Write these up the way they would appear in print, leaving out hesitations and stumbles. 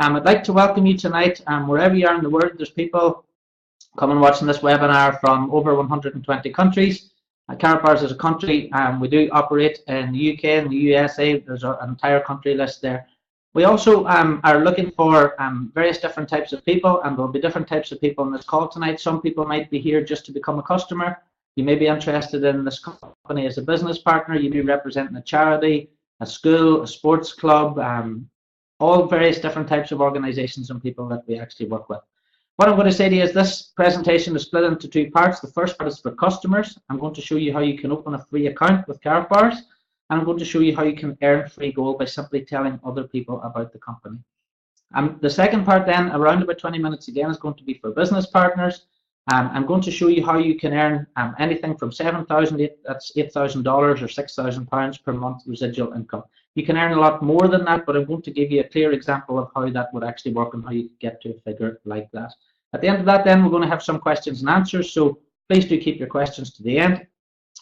I'd like to welcome you tonight. Wherever you are in the world, there's people coming watching this webinar from over 120 countries. Karatbars is a country. We do operate in the UK and the USA. There's an entire country list there. We also are looking for various different types of people, and there'll be different types of people on this call tonight. Some people might be here just to become a customer. You may be interested in this company as a business partner. You may be representing a charity, a school, a sports club, all various different types of organizations and people that we actually work with. What I'm going to say to you is this presentation is split into two parts. The first part is for customers. I'm going to show you how you can open a free account with Karatbars, and I'm going to show you how you can earn free gold by simply telling other people about the company. The second part then, around about 20 minutes again, is going to be for business partners. I'm going to show you how you can earn anything from $7,000, that's $8,000 or £6,000 per month residual income. You can earn a lot more than that, but I'm going to give you a clear example of how that would actually work and how you get to a figure like that. At the end of that, then, we're going to have some questions and answers, so please do keep your questions to the end.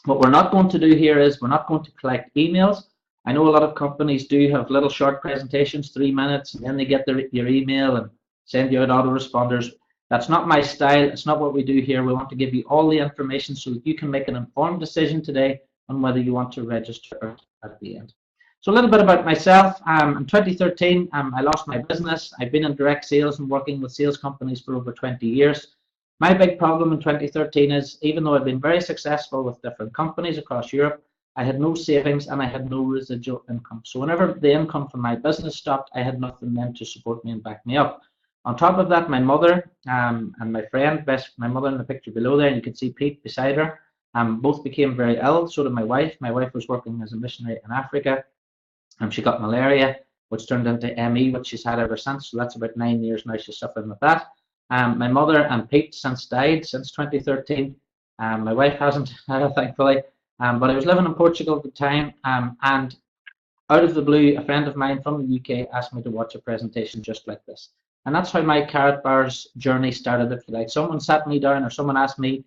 What we're not going to do here is we're not going to collect emails. I know a lot of companies do have little short presentations, 3 minutes, and then they get your email and send you out autoresponders. That's not my style. It's not what we do here. We want to give you all the information so that you can make an informed decision today on whether you want to register at the end. So a little bit about myself. In 2013, I lost my business. I've been in direct sales and working with sales companies for over 20 years. My big problem in 2013 is, even though I've been very successful with different companies across Europe, I had no savings and I had no residual income. So whenever the income from my business stopped, I had nothing then to support me and back me up. On top of that, my mother and my friend, my mother in the picture below there, and you can see Pete beside her, both became very ill. So did my wife. My wife was working as a missionary in Africa. She got malaria, which turned into ME, which she's had ever since. So that's about 9 years now she's suffering with that. My mother and Pete since died since 2013. My wife hasn't, thankfully. But I was living in Portugal at the time, and out of the blue, a friend of mine from the UK asked me to watch a presentation just like this. And that's how my Karatbars journey started, if you like. Someone sat me down, or someone asked me,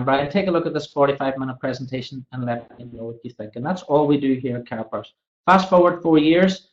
Brian, take a look at this 45-minute presentation and let me know what you think. And that's all we do here at Karatbars. Fast forward 4 years,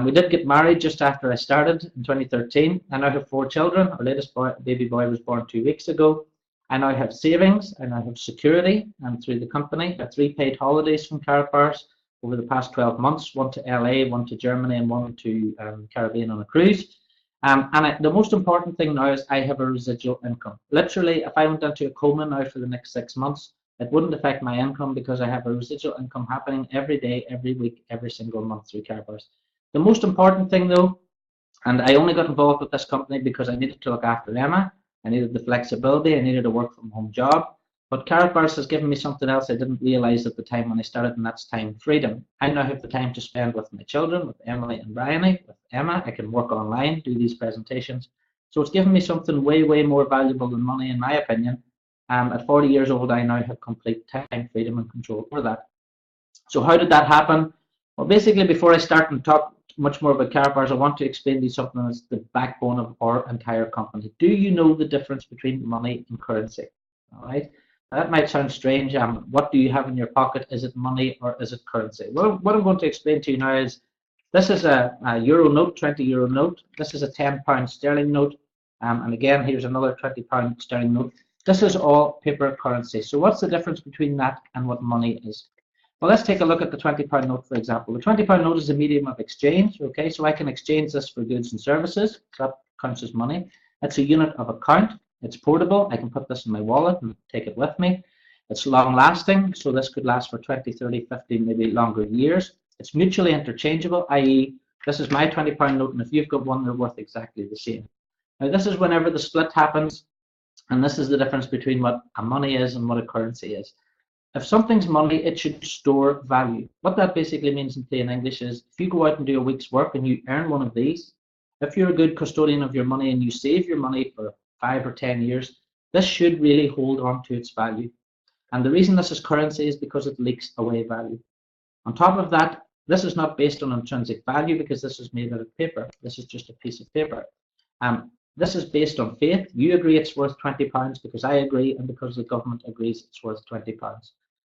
we did get married just after I started in 2013. I now have 4 children. Our latest baby boy was born 2 weeks ago. I now have savings, and I have security through the company. I have 3 paid holidays from Karatbars over the past 12 months, 1 to LA, 1 to Germany, and 1 to Caribbean on a cruise. The most important thing now is I have a residual income. Literally, if I went into a coma now for the next 6 months, it wouldn't affect my income because I have a residual income happening every day, every week, every single month through Karatbars. The most important thing though, and I only got involved with this company because I needed to look after Emma, I needed the flexibility, I needed a work from home job, but Karatbars has given me something else I didn't realize at the time when I started, and that's time freedom. I now have the time to spend with my children, with Emily and Bryony, with Emma. I can work online, do these presentations. So it's given me something way, way more valuable than money, in my opinion. At 40 years old, I now have complete time freedom and control over that. So how did that happen? Well, basically, before I start and talk much more about Karatbars, I want to explain to you something that's the backbone of our entire company. Do you know the difference between money and currency? All right. Now, that might sound strange. What do you have in your pocket? Is it money or is it currency? Well, what I'm going to explain to you now is this is a euro note, 20 euro note. This is a £10 sterling note. And again, here's another £20 sterling note. This is all paper currency. So what's the difference between that and what money is? Well, let's take a look at the £20 note, for example. The £20 note is a medium of exchange, okay? So I can exchange this for goods and services. So that counts as money. It's a unit of account. It's portable. I can put this in my wallet and take it with me. It's long-lasting, so this could last for 20, 30, 50, maybe longer years. It's mutually interchangeable, i.e., this is my £20 note, and if you've got one, they're worth exactly the same. Now, this is whenever the split happens, and this is the difference between what a money is and what a currency is. If something's money, it should store value. What that basically means in plain English is if you go out and do a week's work and you earn one of these, if you're a good custodian of your money and you save your money for 5 or 10 years, this should really hold on to its value. And the reason this is currency is because it leaks away value. On top of that, this is not based on intrinsic value because this is made out of paper. This is just a piece of paper. This is based on faith. You agree it's worth £20 because I agree, and because the government agrees it's worth £20.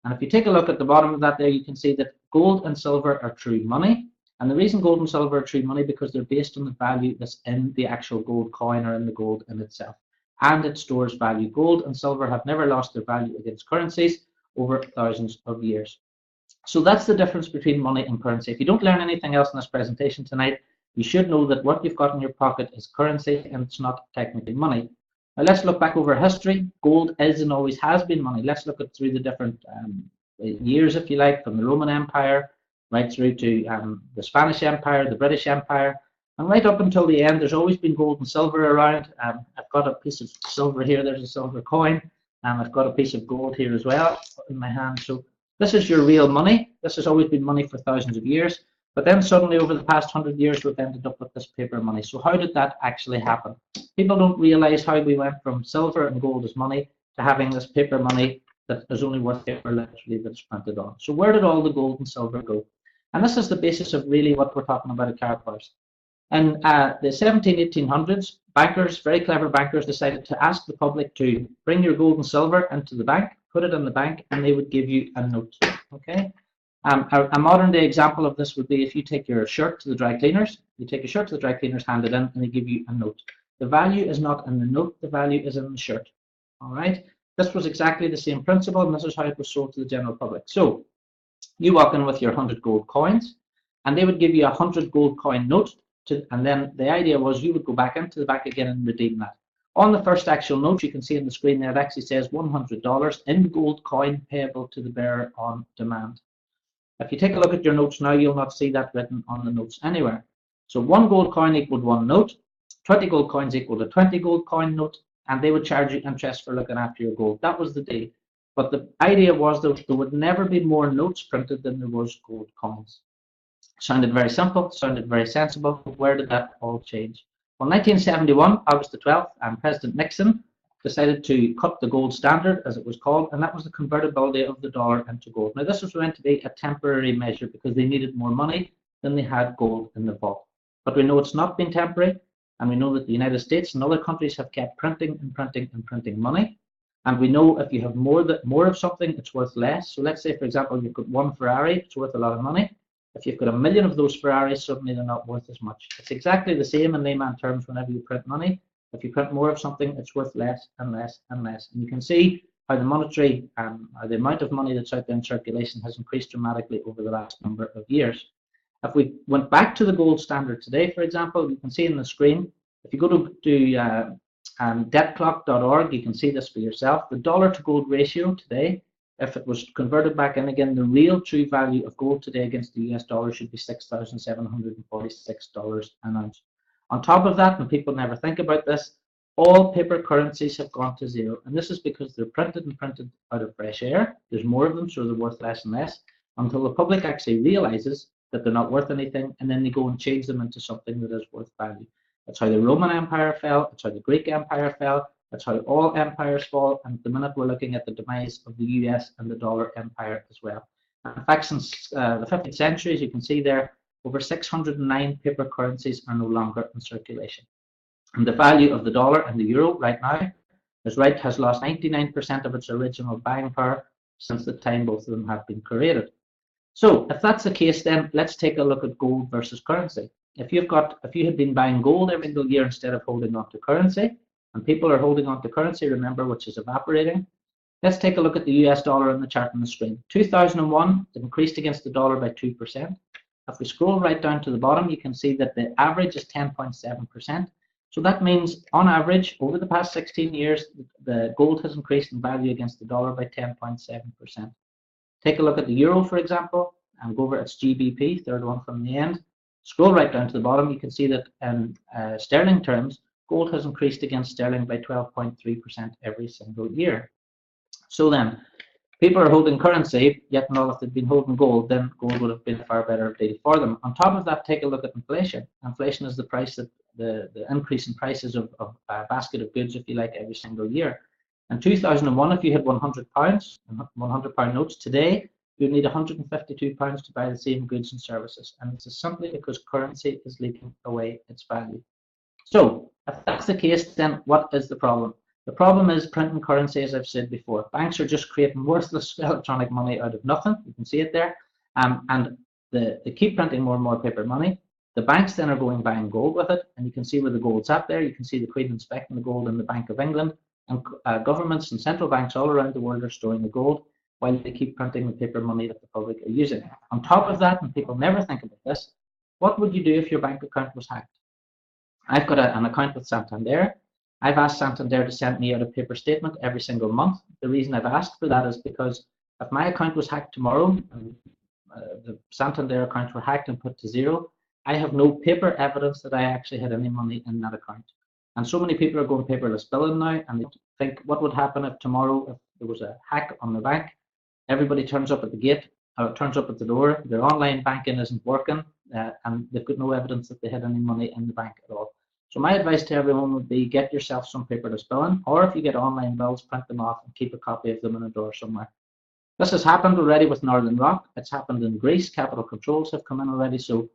And if you take a look at the bottom of that there, you can see that gold and silver are true money, And the reason gold and silver are true money because they're based on the value that's in the actual gold coin or in the gold in itself. And it stores value. Gold and silver have never lost their value against currencies over thousands of years. So that's the difference between money and currency. If you don't learn anything else in this presentation tonight, you should know that what you've got in your pocket is currency and it's not technically money. Now let's look back over history. Gold is and always has been money. Let's look at through the different years, if you like, from the Roman Empire right through to the Spanish Empire, the British Empire, and right up until the end. There's always been gold and silver around. I've got a piece of silver here. There's a silver coin, and I've got a piece of gold here as well in my hand. So this is your real money. This has always been money for thousands of years. But then suddenly over the past 100 years, we've ended up with this paper money. So how did that actually happen? People don't realize how we went from silver and gold as money to having this paper money that is only worth paper literally that's printed on. So where did all the gold and silver go? And this is the basis of really what we're talking about at Karatbars. In the 1800s, bankers, very clever bankers, decided to ask the public to bring your gold and silver into the bank, put it in the bank, and they would give you a note. Okay. A modern day example of this would be if you take your shirt to the dry cleaners, you take your shirt to the dry cleaners, hand it in, and they give you a note. The value is not in the note, the value is in the shirt. All right. This was exactly the same principle, and this is how it was sold to the general public. So you walk in with your 100 gold coins, and they would give you a 100 gold coin note, and then the idea was you would go back into the bank again and redeem that. On the first actual note, you can see on the screen there, it actually says $100 in gold coin payable to the bearer on demand. If you take a look at your notes now, you'll not see that written on the notes anywhere. So 1 gold coin equaled 1 note, 20 gold coins equaled a 20 gold coin note, and they would charge you interest for looking after your gold. That was the deal. But the idea was that there would never be more notes printed than there was gold coins. Sounded very simple, sounded very sensible, but where did that all change? Well, 1971, August the 12th, President Nixon decided to cut the gold standard, as it was called, and that was the convertibility of the dollar into gold. Now, this was meant to be a temporary measure because they needed more money than they had gold in the vault. But we know it's not been temporary, and we know that the United States and other countries have kept printing and printing and printing money. And we know if you have more of something, it's worth less. So let's say, for example, you've got 1 Ferrari, it's worth a lot of money. If you've got 1 million of those Ferraris, suddenly they're not worth as much. It's exactly the same in layman terms whenever you print money. If you print more of something, it's worth less and less and less. And you can see how the monetary, or the amount of money that's out there in circulation has increased dramatically over the last number of years. If we went back to the gold standard today, for example, you can see on the screen, if you go to debtclock.org, you can see this for yourself. The dollar to gold ratio today, if it was converted back in again, the real true value of gold today against the US dollar should be $6,746 an ounce. On top of that, and people never think about this, all paper currencies have gone to zero. And this is because they're printed and printed out of fresh air. There's more of them, so they're worth less and less, until the public actually realizes that they're not worth anything, and then they go and change them into something that is worth value. That's how the Roman Empire fell, that's how the Greek Empire fell, that's how all empires fall, and at the minute we're looking at the demise of the US and the dollar empire as well. In fact, since the 15th century, as you can see there, over 609 paper currencies are no longer in circulation. And the value of the dollar and the euro right now has lost 99% of its original buying power since the time both of them have been created. So if that's the case, then let's take a look at gold versus currency. If you had been buying gold every single year instead of holding on to currency, and people are holding on to currency, remember, which is evaporating, let's take a look at the US dollar on the chart on the screen. 2001, it increased against the dollar by 2%. If we scroll right down to the bottom, you can see that the average is 10.7%. So that means, on average, over the past 16 years, the gold has increased in value against the dollar by 10.7%. Take a look at the euro, for example, and go over its GBP, third one from the end. Scroll right down to the bottom, you can see that in sterling terms, gold has increased against sterling by 12.3% every single year. So then, people are holding currency, yet if they'd been holding gold, then gold would have been a far better deal for them. On top of that, take a look at inflation. Inflation is the price that the increase in prices of a basket of goods, if you like, every single year. In 2001, if you had £100, £100 notes today, you'd need £152 to buy the same goods and services. And this is simply because currency is leaking away its value. So if that's the case, then what is the problem? The problem is printing currency, as I've said before. Banks are just creating worthless electronic money out of nothing. You can see it there. And they keep printing more and more paper money. The banks then are going buying gold with it, and you can see where the gold's at there. You can see the Queen inspecting the gold in the Bank of England, and governments and central banks all around the world are storing the gold while they keep printing the paper money that the public are using. On top of that, and people never think about this, what would you do if your bank account was hacked? I've got an account with Santander. I've asked Santander to send me out a paper statement every single month. The reason I've asked for that is because if my account was hacked tomorrow, and the Santander accounts were hacked and put to zero, I have no paper evidence that I actually had any money in that account. And so many people are going paperless billing now, and they think, what would happen if tomorrow, if there was a hack on the bank, everybody turns up at the gate, or turns up at the door, their online banking isn't working, and they've got no evidence that they had any money in the bank at all. So my advice to everyone would be, get yourself some paperless billing, or if you get online bills, print them off and keep a copy of them in a drawer somewhere. This has happened already with Northern Rock. It's happened in Greece. Capital controls have come in already. So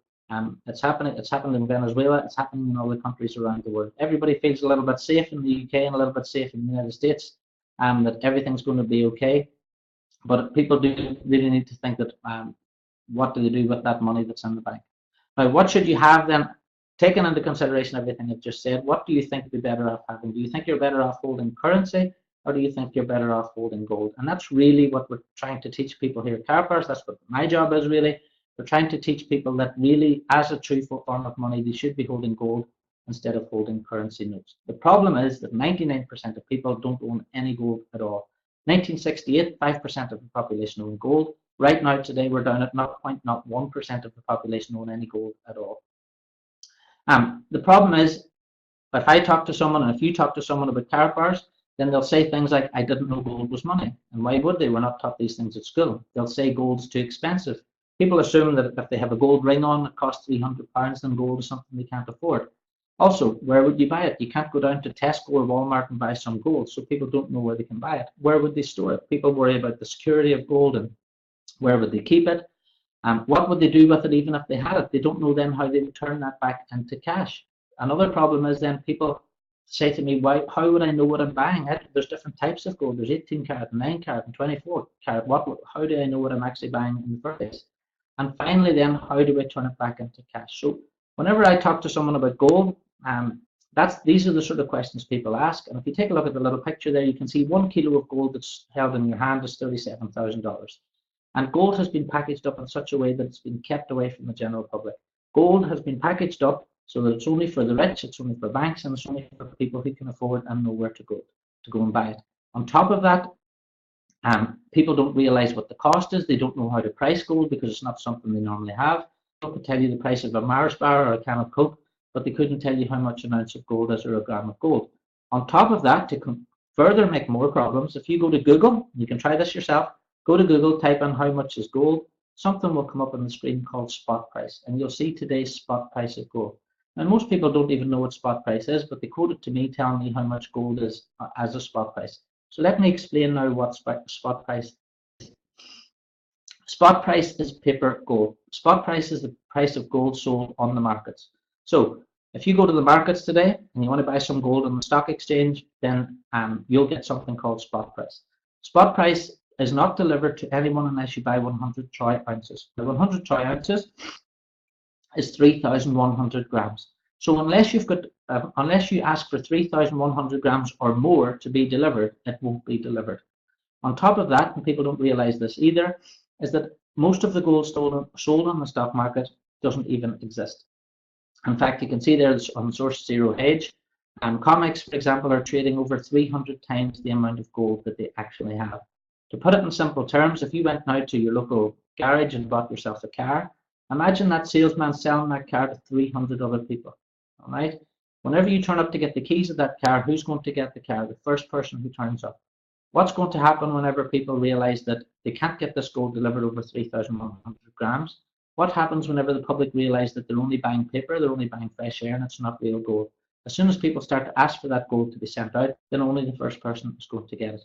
it's happening. It's happened in Venezuela. It's happening in other countries around the world. Everybody feels a little bit safe in the UK and a little bit safe in the United States, that everything's going to be okay. But people do really need to think that what do they do with that money that's in the bank? Now, what should you have then? Taking into consideration everything I've just said, what do you think you'd be better off having? Do you think you're better off holding currency, or do you think you're better off holding gold? And that's really what we're trying to teach people here at Karatbars. That's what my job is really. We're trying to teach people that really, as a true form of money, they should be holding gold instead of holding currency notes. The problem is that 99% of people don't own any gold at all. 1968, 5% of the population owned gold. Right now, today, we're down at 0.01% of the population own any gold at all. The problem is, if I talk to someone, and if you talk to someone about Karatbars, then they'll say things like, I didn't know gold was money. And why would they? We're not taught these things at school. They'll say gold's too expensive. People assume that if they have a gold ring on that costs £300, then gold is something they can't afford. Also, where would you buy it? You can't go down to Tesco or Walmart and buy some gold, so people don't know where they can buy it. Where would they store it? People worry about the security of gold and where would they keep it? What would they do with it even if they had it? They don't know then how they would turn that back into cash. Another problem is then people say to me, how would I know what I'm buying? There's different types of gold. There's 18 karat, 9 karat, and 24 karat. How do I know what I'm actually buying in the first place? And finally then, how do I turn it back into cash? So whenever I talk to someone about gold, these are the sort of questions people ask. And if you take a look at the little picture there, you can see 1 kilo of gold that's held in your hand is $37,000. And gold has been packaged up in such a way that it's been kept away from the general public. Gold has been packaged up so that it's only for the rich, it's only for banks, and it's only for people who can afford and know where to go and buy it. On top of that, people don't realize what the cost is. They don't know how to price gold because it's not something they normally have. People could tell you the price of a Mars bar or a can of Coke, but they couldn't tell you how much an ounce of gold is or a gram of gold. On top of that, to further make more problems, if you go to Google, you can try this yourself, go to Google, type in how much is gold, something will come up on the screen called spot price, and you'll see today's spot price of gold. Now, most people don't even know what spot price is, but they quote it to me telling me how much gold is as a spot price. So let me explain now what spot price is. Spot price is paper gold. Spot price is the price of gold sold on the markets. So if you go to the markets today and you want to buy some gold on the stock exchange, then you'll get something called spot price. Spot price is not delivered to anyone unless you buy 100 troy ounces. The 100 troy ounces is 3,100 grams. So unless you ask for 3,100 grams or more to be delivered, it won't be delivered. On top of that, and people don't realize this either, is that most of the gold sold on the stock market doesn't even exist. In fact, you can see there on source zero hedge, comics, for example, are trading over 300 times the amount of gold that they actually have. To put it in simple terms, if you went now to your local garage and bought yourself a car, imagine that salesman selling that car to 300 other people. All right. Whenever you turn up to get the keys of that car, who's going to get the car? The first person who turns up. What's going to happen whenever people realize that they can't get this gold delivered over 3,100 grams? What happens whenever the public realize that they're only buying paper, they're only buying fresh air, and it's not real gold? As soon as people start to ask for that gold to be sent out, then only the first person is going to get it.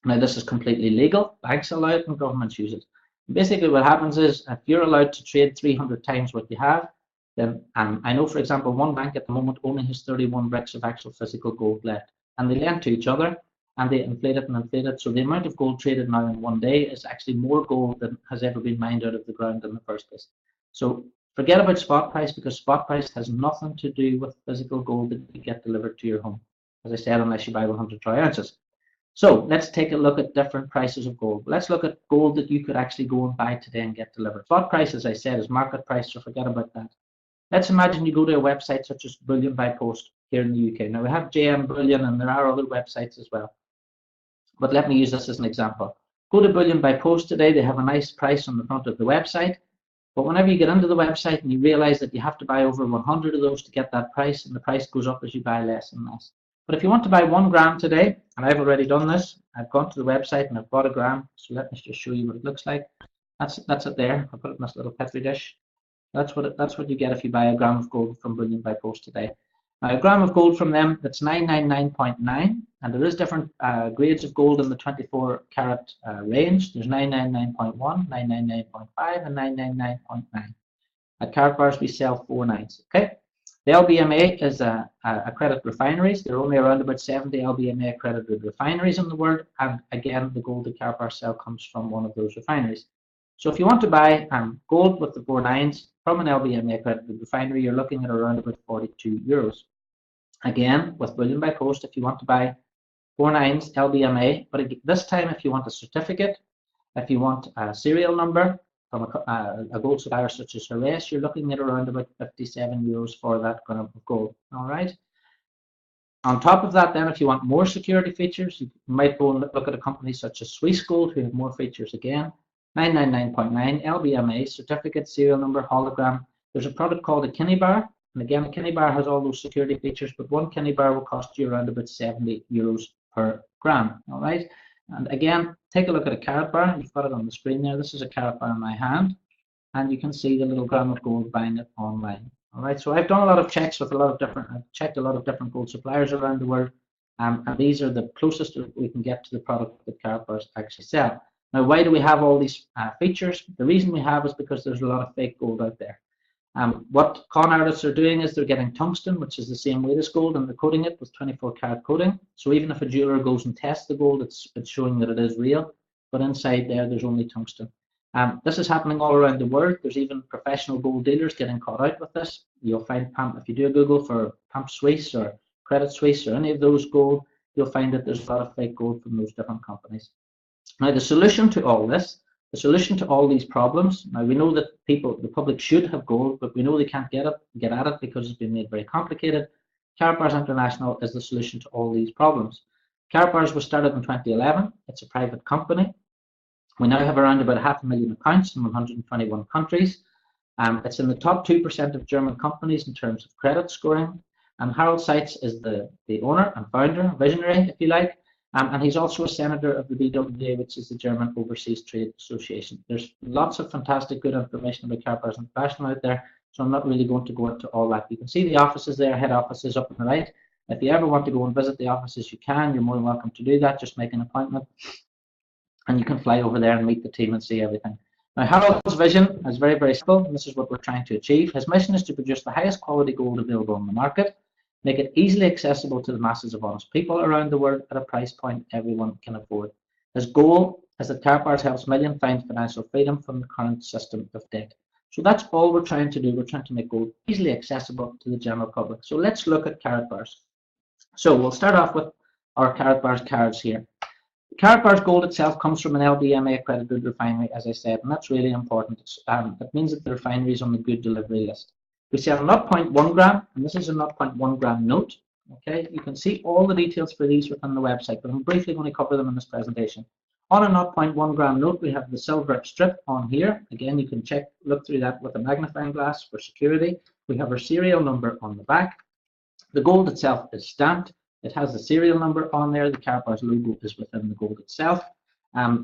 Now, this is completely legal. Banks allow it and governments use it. Basically, what happens is if you're allowed to trade 300 times what you have, then I know, for example, one bank at the moment only has 31 bricks of actual physical gold left, and they lend to each other. and they inflate it and inflate it. So the amount of gold traded now in one day is actually more gold than has ever been mined out of the ground in the first place. So forget about spot price, because spot price has nothing to do with physical gold that you get delivered to your home, as I said, unless you buy 100 troy ounces. So let's take a look at different prices of gold. Let's look at gold that you could actually go and buy today and get delivered. Spot price, as I said, is market price, so forget about that. Let's imagine you go to a website such as Bullion by Post here in the UK. Now we have JM Bullion and there are other websites as well. But let me use this as an example. Go to Bullion by Post today, they have a nice price on the front of the website. But whenever you get into the website and you realize that you have to buy over 100 of those to get that price, and the price goes up as you buy less and less. But if you want to buy 1 gram today, and I've already done this, I've gone to the website and I've bought a gram. So let me just show you what it looks like. That's it there. I'll put it in this little petri dish. That's what you get if you buy a gram of gold from Bullion by Post today. Now, a gram of gold from them, that's 999.9, and there is different grades of gold in the 24 carat range. There's 999.1, 999.5, and 999.9. At Karatbars, we sell 4 nines. Okay. The LBMA is accredited refineries. There are only around about 70 LBMA accredited refineries in the world, and again, the gold that Karatbars sell comes from one of those refineries. So if you want to buy gold with the 4 nines from an LBMA accredited refinery, you're looking at around about 42 euros. Again, with Bullion by Post, if you want to buy 4 nines LBMA, but this time if you want a certificate, if you want a serial number from a gold supplier such as Heraeus, you're looking at around about 57 euros for that gram of gold. All right. On top of that, then, if you want more security features, you might go and look at a company such as Swiss Gold, who have more features again. 999.9 LBMA, certificate, serial number, hologram. There's a product called a Kinney bar, and again, a Kinney bar has all those security features, but 1 Kinney bar will cost you around about 70 euros per gram. All right. And again, take a look at a carat bar. You've got it on the screen there. This is a carat bar in my hand, and you can see the little gram of gold buying it online. All right. So I've done a lot of checks with I've checked a lot of different gold suppliers around the world, and these are the closest we can get to the product that Karatbars actually sell. Now, why do we have all these features? The reason we have is because there's a lot of fake gold out there. What con artists are doing is they're getting tungsten, which is the same weight as gold, and they're coating it with 24 karat coating. So even if a jeweler goes and tests the gold, it's showing that it is real, but inside there's only tungsten. This is happening all around the world. There's even professional gold dealers getting caught out with this. You'll find if you do a Google for Pump Suisse or Credit Suisse or any of those gold, you'll find that there's a lot of fake gold from those different companies. Now, the solution to all this, the solution to all these problems, now we know that the public should have gold, but we know they can't get at it because it's been made very complicated. Karatbars International is the solution to all these problems. Karatbars was started in 2011. It's a private company. We now have around about 500,000 accounts in 121 countries. It's in the top 2% of German companies in terms of credit scoring. And Harold Seitz is the owner and founder, visionary, if you like. And he's also a senator of the BWA, which is the German Overseas Trade Association. There's lots of fantastic good information about Karatbars International out there, so I'm not really going to go into all that. You can see the offices there, head offices up on the right. If you ever want to go and visit the offices, you can. You're more than welcome to do that. Just make an appointment, and you can fly over there and meet the team and see everything. Now, Harold's vision is very, very simple, and this is what we're trying to achieve. His mission is to produce the highest quality gold available on the market, make it easily accessible to the masses of honest people around the world at a price point everyone can afford. His goal is that Karatbars helps millions find financial freedom from the current system of debt. So that's all we're trying to do. We're trying to make gold easily accessible to the general public. So let's look at Karatbars. So we'll start off with our Karatbars cards here. Karatbars gold itself comes from an LBMA accredited refinery, as I said, and that's really important. That means that the refinery is on the good delivery list. We sell 0.1 gram, and this is a 0.1 gram note. Okay, you can see all the details for these within the website, but I'm briefly going to cover them in this presentation. On a 0.1 gram note, we have the silver strip on here. Again, you can look through that with a magnifying glass for security. We have our serial number on the back. The gold itself is stamped. It has the serial number on there. The Karatbars logo is within the gold itself.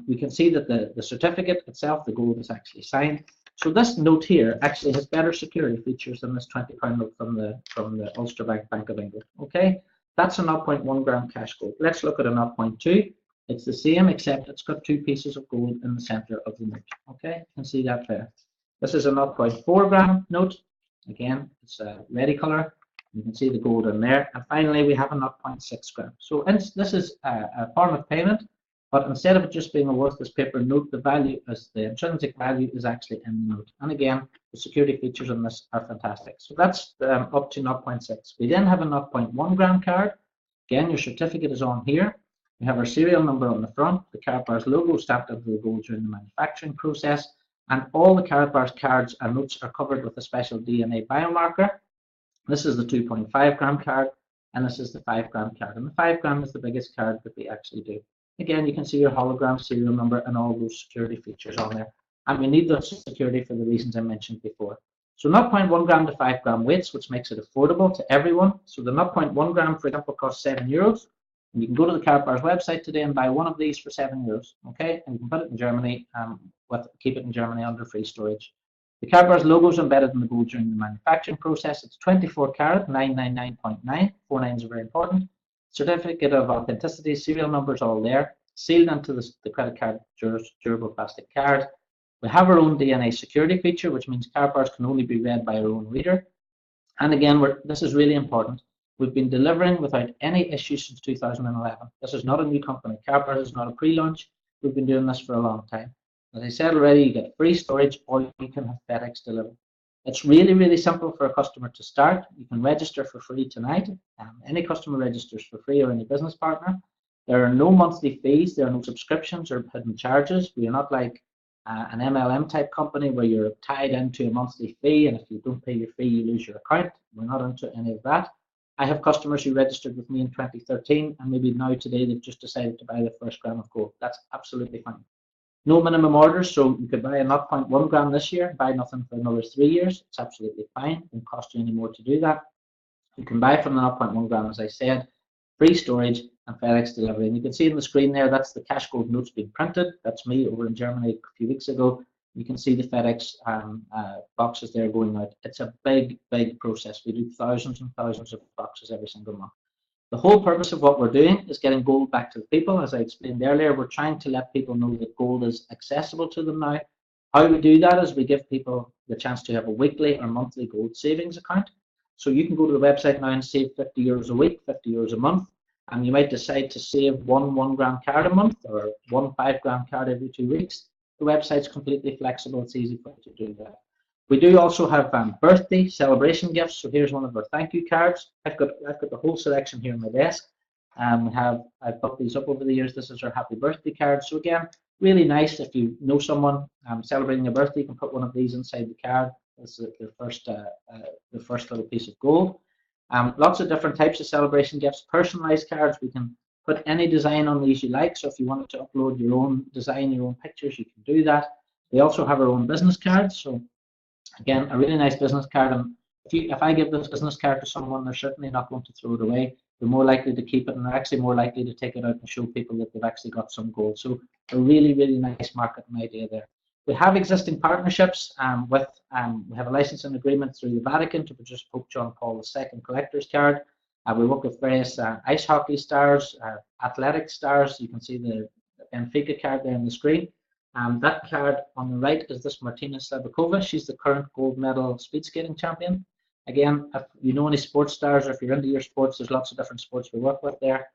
We can see that the certificate itself, the gold is actually signed. So this note here actually has better security features than this £20 note from the Ulster Bank of England. Okay, that's a 0.1 gram cash gold. Let's look at a 0.2. It's the same, except it's got 2 pieces of gold in the center of the note. Okay, you can see that there. This is a 0.4 gram note. Again, it's a ready color. You can see the gold in there. And finally, we have a 0.6 gram. So this is a form of payment, but instead of it just being a worthless paper note, the value is the intrinsic value is actually in the note. And again, the security features on this are fantastic. So that's up to 0.6. We then have a 0.1 gram card. Again, your certificate is on here. We have our serial number on the front, the Karatbars logo stamped into the gold during the manufacturing process, and all the Karatbars cards and notes are covered with a special DNA biomarker. This is the 2.5 gram card, and this is the 5 gram card. And the 5 gram is the biggest card that we actually do. Again, you can see your hologram, serial number, and all those security features on there. And we need those security for the reasons I mentioned before. So 0.1 gram to 5 gram weights, which makes it affordable to everyone. So the 0.1 gram, for example, costs €7. And you can go to the Karatbars website today and buy one of these for €7. Okay, and you can put it in Germany, keep it in Germany under free storage. The Karatbars logo is embedded in the gold during the manufacturing process. It's 24 karat, 999.9. 49s are very important. Certificate of authenticity, serial numbers all there, sealed into the credit card durable plastic card. We have our own DNA security feature, which means Karatbars can only be read by our own reader. And again, this is really important. We've been delivering without any issues since 2011. This is not a new company. Karatbars is not a pre-launch. We've been doing this for a long time. As I said already, you get free storage or you can have FedEx delivered. It's really, really simple for a customer to start. You can register for free tonight. Any customer registers for free or any business partner. There are no monthly fees. There are no subscriptions or hidden charges. We are not like an MLM type company where you're tied into a monthly fee, and if you don't pay your fee, you lose your account. We're not into any of that. I have customers who registered with me in 2013, and maybe now today they've just decided to buy their first gram of gold. That's absolutely fine. No minimum orders, so you could buy a 0.1 gram this year, buy nothing for another 3 years. It's absolutely fine. It won't cost you any more to do that. You can buy from the 0.1 gram, as I said, free storage and FedEx delivery. And you can see on the screen there, that's the cash gold notes being printed. That's me over in Germany a few weeks ago. You can see the FedEx boxes there going out. It's a big, big process. We do thousands and thousands of boxes every single month. The whole purpose of what we're doing is getting gold back to the people. As I explained earlier, we're trying to let people know that gold is accessible to them now. How we do that is we give people the chance to have a weekly or monthly gold savings account. So you can go to the website now and save €50 a week, €50 a month, and you might decide to save one 1 gram card a month or one 5 gram card every 2 weeks. The website's completely flexible. It's easy for you to do that. We do also have birthday celebration gifts. So here's one of our thank you cards. I've got the whole selection here on my desk. I've put these up over the years. This is our happy birthday card. So again, really nice if you know someone celebrating a birthday, you can put one of these inside the card. This is the first little piece of gold. Lots of different types of celebration gifts. Personalized cards. We can put any design on these you like. So if you wanted to upload your own design, your own pictures, you can do that. We also have our own business cards. So again, a really nice business card, and if I give this business card to someone, they're certainly not going to throw it away. They're more likely to keep it, and they're actually more likely to take it out and show people that they've actually got some gold. So a really, really nice marketing idea there. We have existing partnerships we have a licensing agreement through the Vatican to produce Pope John Paul II collector's card. We work with various ice hockey stars, athletic stars. You can see the Benfica card there on the screen. That card on the right is this Martina Slavakova. She's the current gold medal speed skating champion. Again, if you know any sports stars or if you're into your sports, there's lots of different sports we work with there.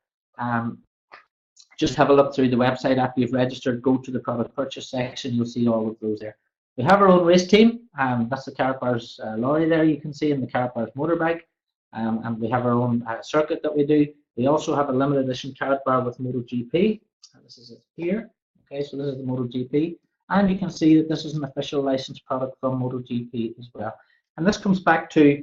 Just have a look through the website after you've registered. Go to the product purchase section. You'll see all of those there. We have our own race team. That's the Karatbars lorry there you can see, in the Karatbars motorbike. And we have our own circuit that we do. We also have a limited edition Karatbar with MotoGP. This is it here. Okay, so this is the MotoGP, and you can see that this is an official licensed product from MotoGP as well. And this comes back to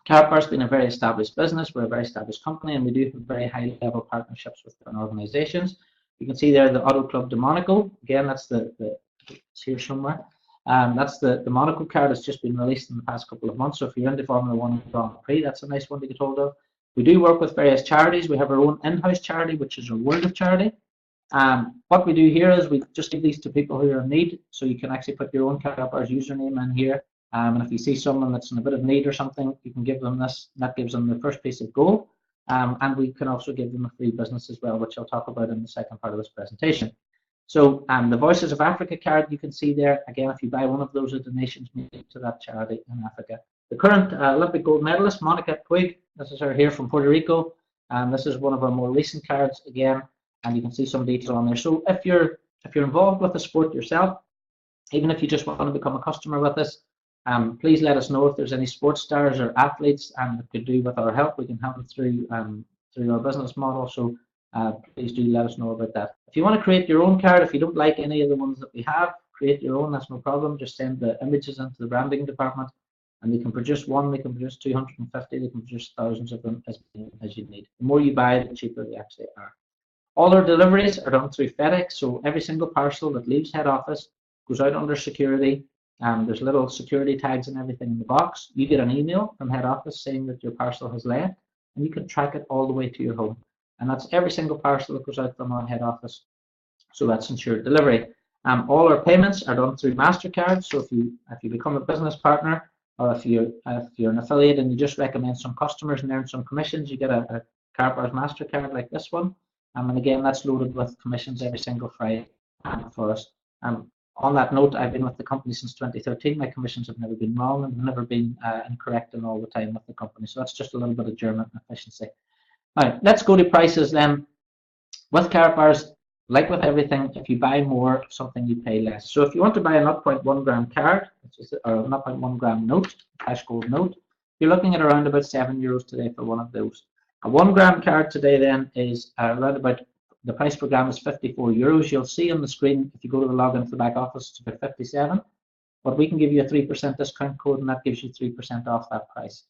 Karatbars being a very established business. We're a very established company, and we do have very high-level partnerships with different organizations. You can see there the Auto Club de Monaco. Again, that's it's here somewhere. That's the Monaco card that's just been released in the past couple of months. So if you're into Formula 1 Grand Prix, that's a nice one to get hold of. We do work with various charities. We have our own in-house charity, which is our World of Charity. What we do here is we just give these to people who are in need, so you can actually put your own Karatbars username in here, and if you see someone that's in a bit of need or something, you can give them this, and that gives them the first piece of gold, and we can also give them a free business as well, which I'll talk about in the second part of this presentation. So the Voices of Africa card you can see there. Again, if you buy one of those, a donation's made to that charity in Africa. The current Olympic gold medalist, Monica Puig, this is her here from Puerto Rico, and this is one of our more recent cards again, and you can see some detail on there. So if you're involved with the sport yourself, even if you just want to become a customer with us, please let us know if there's any sports stars or athletes that could do with our help. We can help them through our business model. So please do let us know about that. If you want to create your own card, if you don't like any of the ones that we have, create your own. That's no problem. Just send the images into the branding department, and they can produce one. They can produce 250. They can produce thousands of them as you need. The more you buy, the cheaper they actually are. All our deliveries are done through FedEx, so every single parcel that leaves head office goes out under security. There's little security tags and everything in the box. You get an email from head office saying that your parcel has left, and you can track it all the way to your home. And that's every single parcel that goes out from our head office. So that's ensured delivery. All our payments are done through MasterCard. So if you become a business partner, or if you're an affiliate and you just recommend some customers and earn some commissions, you get a Karatbars MasterCard like this one. And again, that's loaded with commissions every single Friday for us. On that note, I've been with the company since 2013. My commissions have never been wrong and never been incorrect in all the time with the company. So that's just a little bit of German efficiency. All right, let's go to prices then. With Karatbars, like with everything, if you buy more of something, you pay less. So if you want to buy a 0.1 gram card, or a 0.1 gram note, cash gold note, you're looking at around about €7 today for one of those. A 1 gram card today then is around about, the price per gram is €54. You'll see on the screen, if you go to the login for the back office, it's about 57. But we can give you a 3% discount code, and that gives you 3% off that price.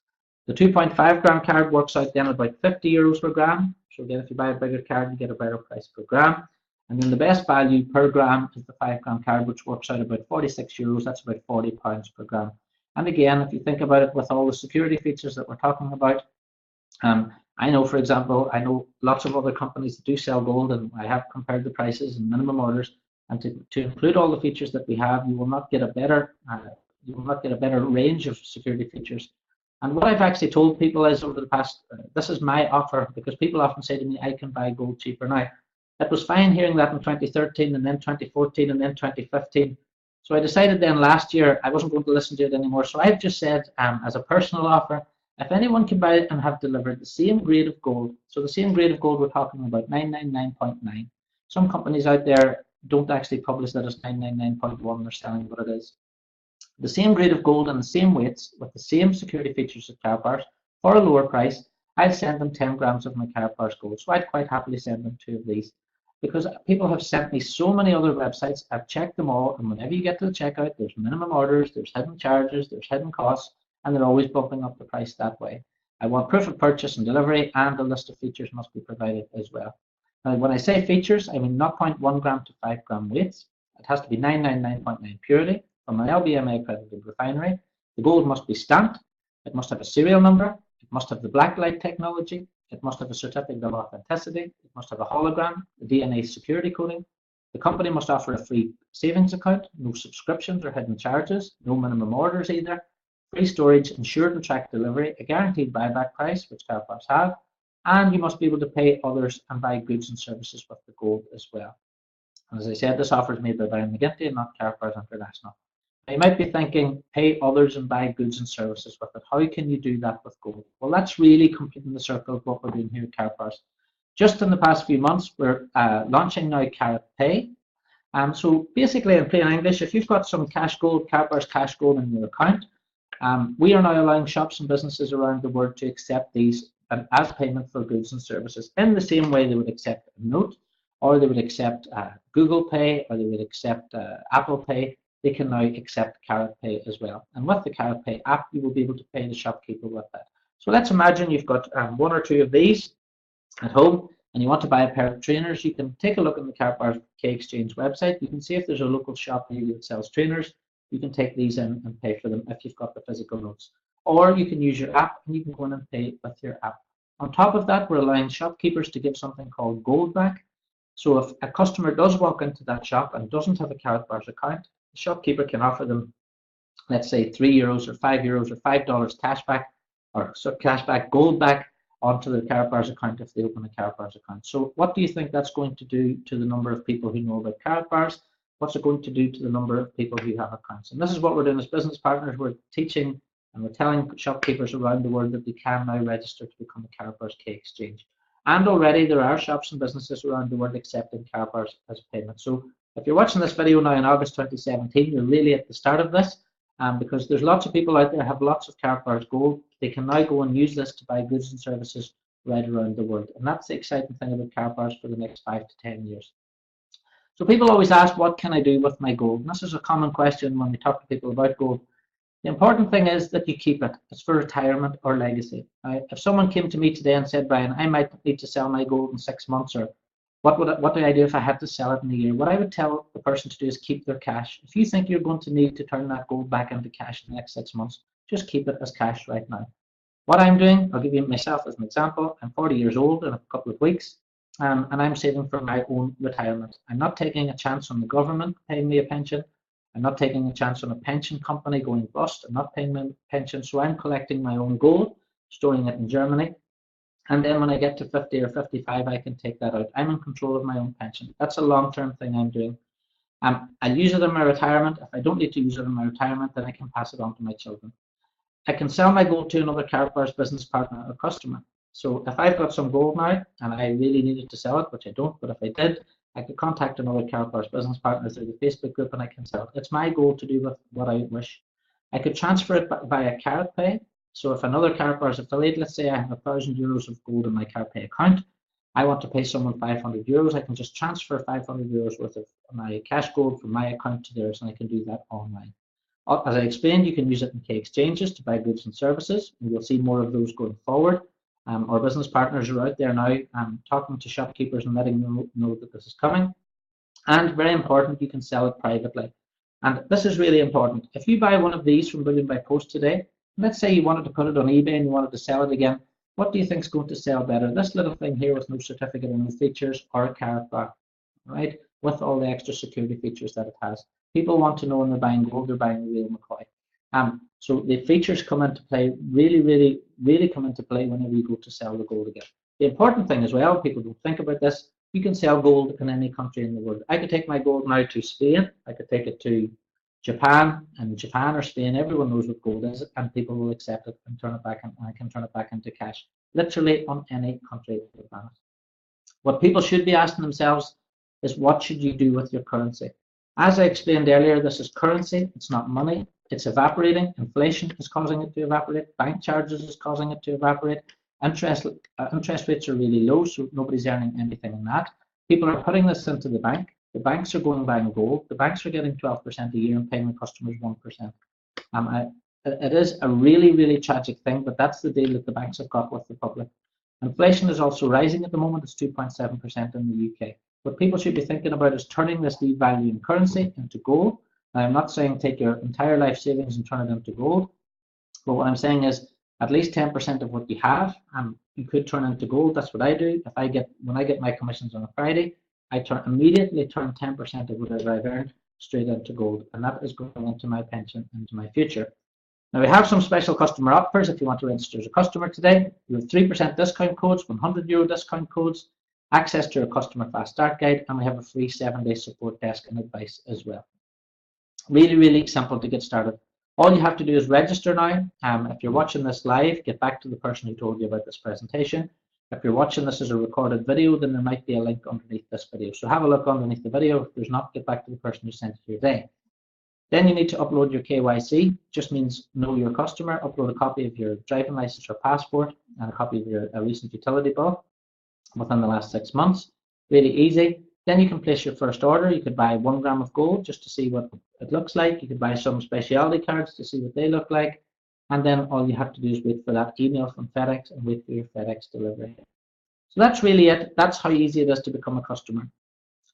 The 2.5 gram card works out then about €50 per gram. So again, if you buy a bigger card, you get a better price per gram. And then the best value per gram is the 5 gram card, which works out about €46. That's about £40 per gram. And again, if you think about it, with all the security features that we're talking about, I know, for example, I know lots of other companies that do sell gold, and I have compared the prices and minimum orders. And to include all the features that we have, you will not get a better range of security features. And what I've actually told people is, over the past, this is my offer, because people often say to me, I can buy gold cheaper now. It was fine hearing that in 2013, and then 2014, and then 2015. So I decided then last year I wasn't going to listen to it anymore. So I've just said, as a personal offer, if anyone can buy it and have delivered the same grade of gold, so the same grade of gold we're talking about, 999.9. Some companies out there don't actually publish that as 999.1, they're selling what it is. The same grade of gold and the same weights with the same security features as Karatbars for a lower price, I'll send them 10 grams of my Karatbars gold. So I'd quite happily send them 2 of these, because people have sent me so many other websites. I've checked them all, and whenever you get to the checkout, there's minimum orders, there's hidden charges, there's hidden costs, and they're always bumping up the price that way. I want proof of purchase and delivery, and a list of features must be provided as well. Now, when I say features, I mean 0.1 gram to 5 gram weights. It has to be 999.9 purity from an LBMA accredited refinery. The gold must be stamped. It must have a serial number. It must have the blacklight technology. It must have a certificate of authenticity. It must have a hologram, a DNA security coding. The company must offer a free savings account, no subscriptions or hidden charges, no minimum orders either, free storage, insured and tracked delivery, a guaranteed buyback price, which Karatbars have, and you must be able to pay others and buy goods and services with the gold as well. And as I said, this offer is made by Brian McGinty and not Karatbars International. Now, you might be thinking, pay others and buy goods and services with it. How can you do that with gold? Well, that's really completing the circle of what we're doing here at Karatbars. Just in the past few months, we're launching now Karat Pay. So basically, in plain English, if you've got some cash gold, Karatbars cash gold in your account, we are now allowing shops and businesses around the world to accept these as payment for goods and services in the same way they would accept a note, or they would accept Google Pay, or they would accept Apple Pay. They can now accept Karat Pay as well. And with the Karat Pay app, you will be able to pay the shopkeeper with that. So let's imagine you've got 1 or 2 of these at home, and you want to buy a pair of trainers. You can take a look on the Karatbars K Exchange website. You can see if there's a local shop here that sells trainers. You can take these in and pay for them if you've got the physical notes. Or you can use your app, and you can go in and pay with your app. On top of that, we're allowing shopkeepers to give something called gold back. So if a customer does walk into that shop and doesn't have a Karatbars account, the shopkeeper can offer them, let's say, €3 or €5 or $5 cash back, or so cash back, gold back onto the Karatbars account if they open a Karatbars account. So what do you think that's going to do to the number of people who know about Karatbars? What's it going to do to the number of people who have accounts? And this is what we're doing as business partners. We're teaching And we're telling shopkeepers around the world that they can now register to become a Karatbars K exchange. And already there are shops and businesses around the world accepting Karatbars as payment. So if you're watching this video now in August 2017, you're really at the start of this, because there's lots of people out there have lots of Karatbars Gold. They can now go and use this to buy goods and services right around the world. And that's the exciting thing about Karatbars for the next 5 to 10 years. So people always ask, what can I do with my gold? And this is a common question when we talk to people about gold. The important thing is that you keep it. It's for retirement or legacy. If someone came to me today and said, Brian, I might need to sell my gold in 6 months, or what do I do if I had to sell it in a year? What I would tell the person to do is keep their cash. If you think you're going to need to turn that gold back into cash in the next 6 months, just keep it as cash right now. What I'm doing, I'll give you myself as an example. I'm 40 years old in a couple of weeks, and I'm saving for my own retirement. I'm not taking a chance on the government paying me a pension. I'm not taking a chance on a pension company going bust. I'm not paying my pension, so I'm collecting my own gold, storing it in Germany, and then when I get to 50 or 55, I can take that out. I'm in control of my own pension. That's a long-term thing I'm doing. I'll use it in my retirement. If I don't need to use it in my retirement, then I can pass it on to my children. I can sell my gold to another Karatbars business partner or customer. So if I've got some gold now and I really needed to sell it, which I don't, but if I did, I could contact another Karatbars business partner through the Facebook group and I can sell it. It's my gold to do with what I wish. I could transfer it via Karatpay. So if another Karatbars affiliate, let's say I have €1,000 of gold in my Karatpay account, I want to pay someone €500, I can just transfer €500 worth of my cash gold from my account to theirs, and I can do that online. As I explained, you can use it in K exchanges to buy goods and services, and you'll see more of those going forward. Our business partners are out there now talking to shopkeepers and letting them know that this is coming. And very important, you can sell it privately. And this is really important. If you buy one of these from Bullion by Post today, let's say you wanted to put it on eBay and you wanted to sell it again, what do you think is going to sell better? This little thing here with no certificate and no features, or a Karatbar, right? With all the extra security features that it has. People want to know when they're buying gold, they're buying the real McCoy. So the features come into play, really come into play whenever you go to sell the gold again. The important thing as well, people don't think about this, you can sell gold in any country in the world. I could take my gold now to Spain, I could take it to Japan, and Japan or Spain, everyone knows what gold is, and people will accept it and turn it back, and I can turn it back into cash, literally on any country of the planet. What people should be asking themselves is, what should you do with your currency? As I explained earlier, this is currency, it's not money, it's evaporating. Inflation is causing it to evaporate, bank charges is causing it to evaporate, interest rates are really low, so nobody's earning anything in that. People are putting this into the bank. The banks are going buying gold. The banks are getting 12% a year and paying the customers 1%. It is a really tragic thing, but that's the deal that the banks have got with the public. Inflation is also rising at the moment. It's 2.7% in the UK. What people should be thinking about is turning this devaluing currency into gold. Now, I'm not saying take your entire life savings and turn it into gold, but what I'm saying is at least 10% of what you have, you could turn into gold. That's what I do. When I get my commissions on a Friday, I immediately turn 10% of whatever I've earned straight into gold, and that is going into my pension, into my future. Now, we have some special customer offers if you want to register as a customer today. We have 3% discount codes, €100 discount codes, access to our customer fast start guide, and we have a free 7-day support desk and advice as well. Really simple to get started. All you have to do is register now. If you're watching this live, get back to the person who told you about this presentation. If you're watching this as a recorded video, then there might be a link underneath this video. So have a look underneath the video. If there's not, get back to the person who sent it to you today. Then you need to upload your KYC, just means know your customer. Upload a copy of your driving license or passport and a copy of your recent utility bill within the last 6 months. Really easy. Then you can place your first order. You could buy 1 gram of gold just to see what it looks like. You could buy some specialty cards to see what they look like. And then all you have to do is wait for that email from FedEx and wait for your FedEx delivery. So that's really it. That's how easy it is to become a customer.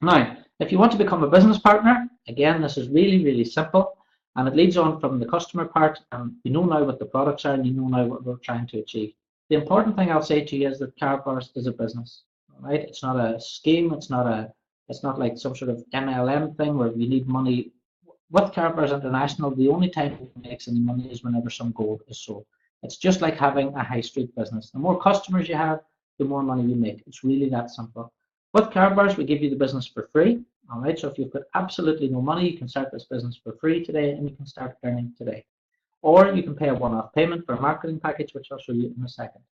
Now, if you want to become a business partner, again, this is really simple, and it leads on from the customer part. You know now what the products are, and you know now what we're trying to achieve. The important thing I'll say to you is that Karatbars is a business, right? It's not a scheme. It's not like some sort of MLM thing where you need money. With Karatbars International, the only time it makes any money is whenever some gold is sold. It's just like having a high street business. The more customers you have, the more money you make. It's really that simple. With Karatbars, we give you the business for free. All right, so if you've got absolutely no money, you can start this business for free today, and you can start earning today. or you can pay a one-off payment for a marketing package, which I'll show you in a second.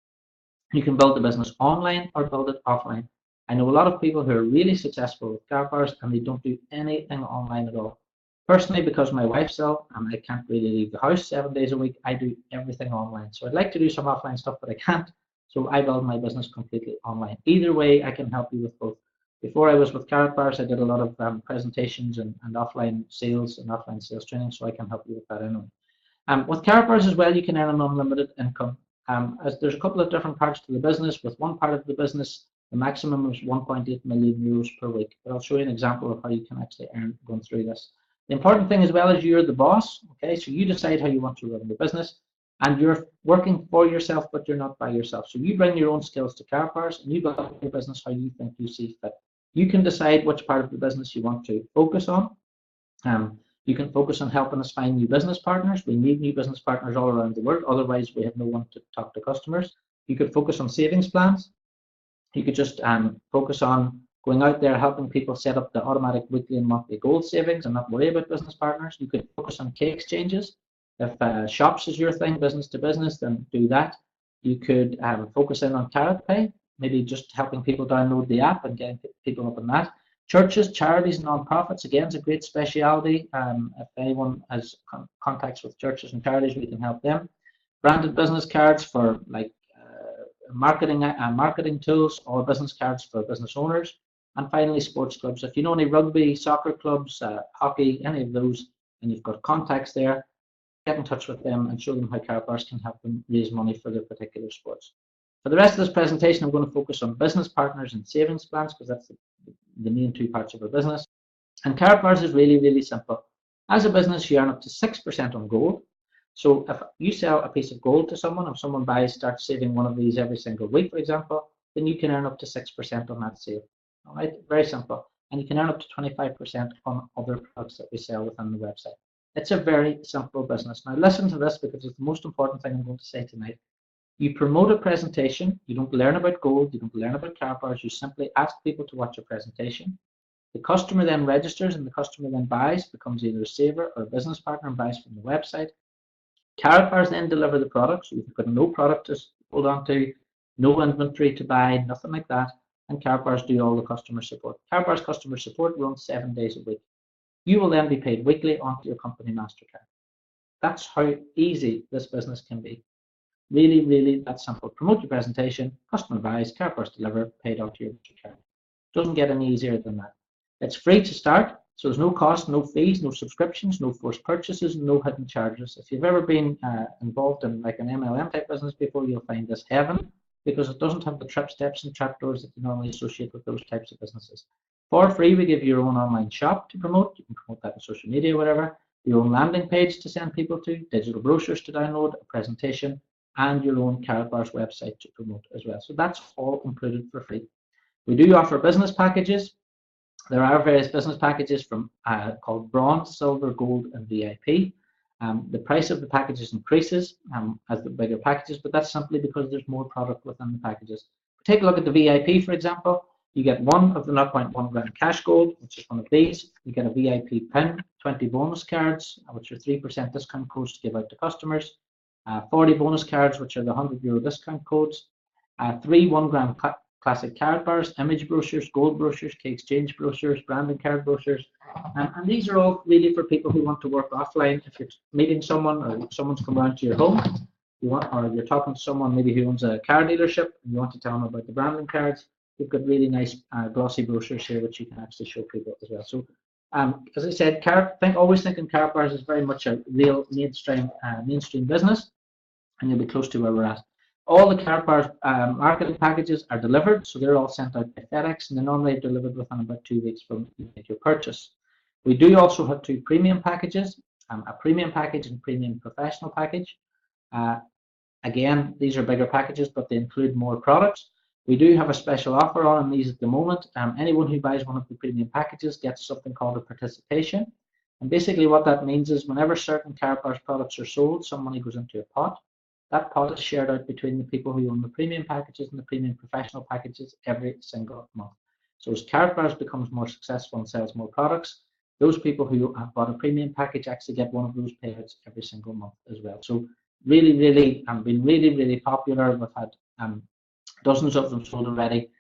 You can build the business online or build it offline. I know a lot of people who are really successful with Karatbars and they don't do anything online at all. Personally, because my wife's ill and I can't really leave the house 7 days a week, I do everything online. So I'd like to do some offline stuff, but I can't. So I build my business completely online. Either way, I can help you with both. Before I was with Karatbars, I did a lot of presentations and offline sales and offline sales training, so I can help you with that anyway. With Karatbars as well, you can earn an unlimited income. As there's a couple of different parts to the business. With one part of the business, the maximum is 1.8 million euros per week. But I'll show you an example of how you can actually earn going through this. The important thing as well is you're the boss. Okay, so you decide how you want to run your business, and you're working for yourself, but you're not by yourself. So you bring your own skills to Karatbars, and you build your business how you think you see fit. You can decide which part of the business you want to focus on. You can focus on helping us find new business partners. We need new business partners all around the world. Otherwise, we have no one to talk to customers. You could focus on savings plans. You could just focus on going out there, helping people set up the automatic weekly and monthly goal savings and not worry about business partners. You could focus on key exchanges. If shops is your thing, business to business, then do that. You could focus in on Karatpay, maybe just helping people download the app and getting people up on that. Churches, charities, and non-profits, again, is a great speciality. If anyone has contacts with churches and charities, we can help them. Branded business cards for like marketing tools, or business cards for business owners. And finally, sports clubs. If you know any rugby, soccer clubs, hockey, any of those, and you've got contacts there, get in touch with them and show them how Karatbars can help them raise money for their particular sports. For the rest of this presentation, I'm going to focus on business partners and savings plans, because that's the main two parts of our business. And Karatbars is really, really simple. As a business, you earn up to 6% on gold. So if you sell a piece of gold to someone, if someone starts saving one of these every single week, for example, then you can earn up to 6% on that sale. All right, very simple. And you can earn up to 25% on other products that we sell within the website. It's a very simple business. Now listen to this, because it's the most important thing I'm going to say tonight. You promote a presentation. You don't learn about gold. You don't learn about Karatbars. You simply ask people to watch a presentation. The customer then registers, and the customer then buys, becomes either a saver or a business partner, and buys from the website. Karatbars then deliver the product. So you've got no product to hold on to, no inventory to buy, nothing like that. And Karatbars do all the customer support. Karatbars customer support runs 7 days a week. You will then be paid weekly onto your company MasterCard. That's how easy this business can be. Really, really that simple. Promote your presentation, customer buys, Karatbars deliver, paid onto your MasterCard. Doesn't get any easier than that. It's free to start, so there's no cost, no fees, no subscriptions, no forced purchases, no hidden charges. If you've ever been involved in like an MLM type business before, you'll find this heaven, because it doesn't have the trip steps and trapdoors that you normally associate with those types of businesses. For free, we give you your own online shop to promote. You can promote that on social media, whatever. Your own landing page to send people to, digital brochures to download, a presentation, and your own Karatbars website to promote as well. So that's all included for free. We do offer business packages. There are various business packages from called Bronze, Silver, Gold, and VIP. The price of the packages increases as the bigger packages, but that's simply because there's more product within the packages. Take a look at the VIP, for example. You get one of the 0.1 gram cash gold, which is one of these. You get a VIP pin, 20 bonus cards, which are 3% discount codes to give out to customers. 40 bonus cards, which are the €100 discount codes. 3 1 gram classic Karatbars, image brochures, gold brochures, key exchange brochures, branding card brochures. And these are all really for people who want to work offline. If you're meeting someone, or someone's come around to your home, or you're talking to someone maybe who owns a car dealership, and you want to tell them about the branding cards, we've got really nice glossy brochures here, which you can actually show people as well. So, as I said, always thinking Karatbars is very much a real mainstream business, and you'll be close to where we're at. All the Karatbars marketing packages are delivered, so they're all sent out by FedEx, and they're normally delivered within about 2 weeks from you make your purchase. We do also have 2 premium packages, a premium package and premium professional package. Again, these are bigger packages, but they include more products. We do have a special offer on these at the moment. Anyone who buys one of the premium packages gets something called a participation. And basically what that means is whenever certain Karatbars products are sold, some money goes into a pot. That pot is shared out between the people who own the premium packages and the premium professional packages every single month. So as Karatbars becomes more successful and sells more products, those people who have bought a premium package actually get one of those payouts every single month as well. So really, really, been really, really popular. We've had dozens of them sold already.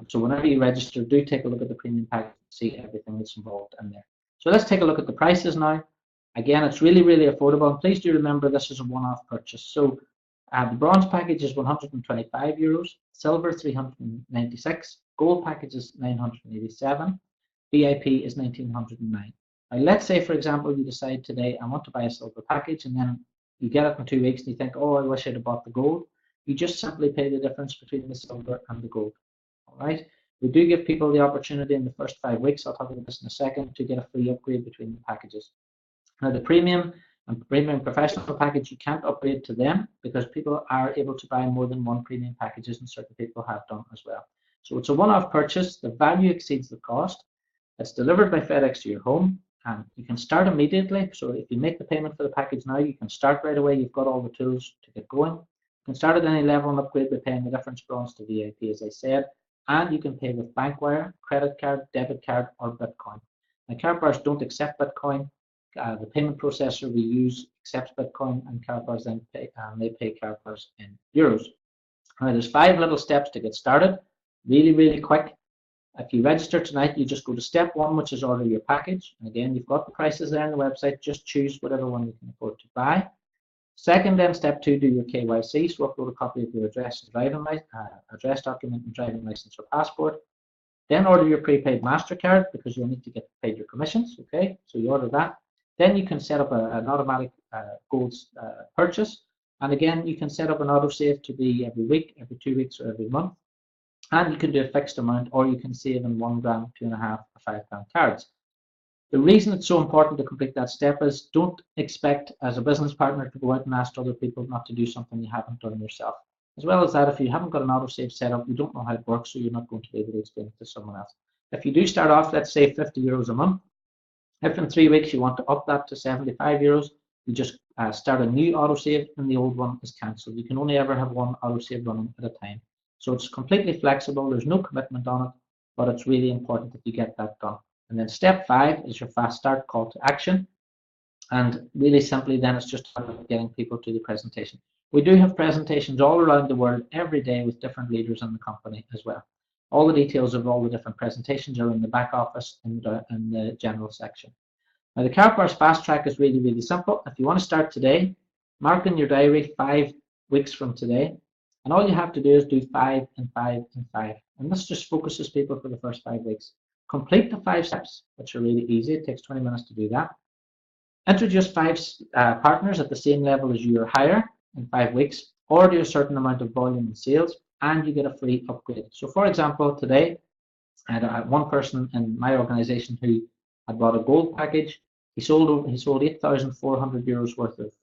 So whenever you register, do take a look at the premium package and see everything that's involved in there. So let's take a look at the prices now. Again, it's really, really affordable. And please do remember this is a one-off purchase. So the bronze package is €125, silver 396, gold package is 987, VIP is 1909. Now, let's say, for example, you decide today, I want to buy a silver package, and then you get it in 2 weeks and you think, oh, I wish I'd have bought the gold. You just simply pay the difference between the silver and the gold. All right. We do give people the opportunity in the first 5 weeks, I'll talk about this in a second, to get a free upgrade between the packages. Now, the premium and premium professional package, you can't upgrade to them because people are able to buy more than one premium packages, and certain people have done as well. So it's a one-off purchase. The value exceeds the cost. It's delivered by FedEx to your home, and you can start immediately. So if you make the payment for the package now, you can start right away. You've got all the tools to get going. You can start at any level and upgrade by paying the difference bronze to VIP, as I said, and you can pay with bank wire, credit card, debit card, or Bitcoin. Now, Karatbars don't accept Bitcoin. The payment processor we use accepts Bitcoin, and Karatbars then they pay Karatbars in euros. Now, there's 5 little steps to get started, really, really quick. If you register tonight, you just go to step 1, which is order your package. And again, you've got the prices there on the website. Just choose whatever one you can afford to buy. Second, then step 2, do your KYC. So upload a copy of your address and address document and driving license or passport. Then order your prepaid MasterCard because you'll need to get paid your commissions. Okay, so you order that. Then you can set up an automatic gold purchase. And again, you can set up an autosave to be every week, every 2 weeks, or every month. And you can do a fixed amount, or you can save in £1, £2.5, or £5 cards. The reason it's so important to complete that step is don't expect as a business partner to go out and ask other people not to do something you haven't done yourself. As well as that, if you haven't got an autosave set up, you don't know how it works, so you're not going to be able to explain it to someone else. If you do start off, let's say €50 a month, if in 3 weeks you want to up that to €75, you just start a new autosave and the old one is cancelled. You can only ever have one autosave running at a time. So it's completely flexible, there's no commitment on it, but it's really important that you get that done. And then step 5 is your fast start call to action. And really simply then it's just about getting people to the presentation. We do have presentations all around the world every day with different leaders in the company as well. All the details of all the different presentations are in the back office in the general section. Now the Karatbars fast track is really, really simple. If you want to start today, mark in your diary 5 weeks from today. And all you have to do is do 5 and 5 and 5. And this just focuses people for the first 5 weeks. Complete the 5 steps, which are really easy. It takes 20 minutes to do that. Introduce 5 partners at the same level as you or higher in 5 weeks. Order a certain amount of volume in sales, and you get a free upgrade. So for example, today, I had one person in my organization who had bought a gold package. He sold €8,400 worth of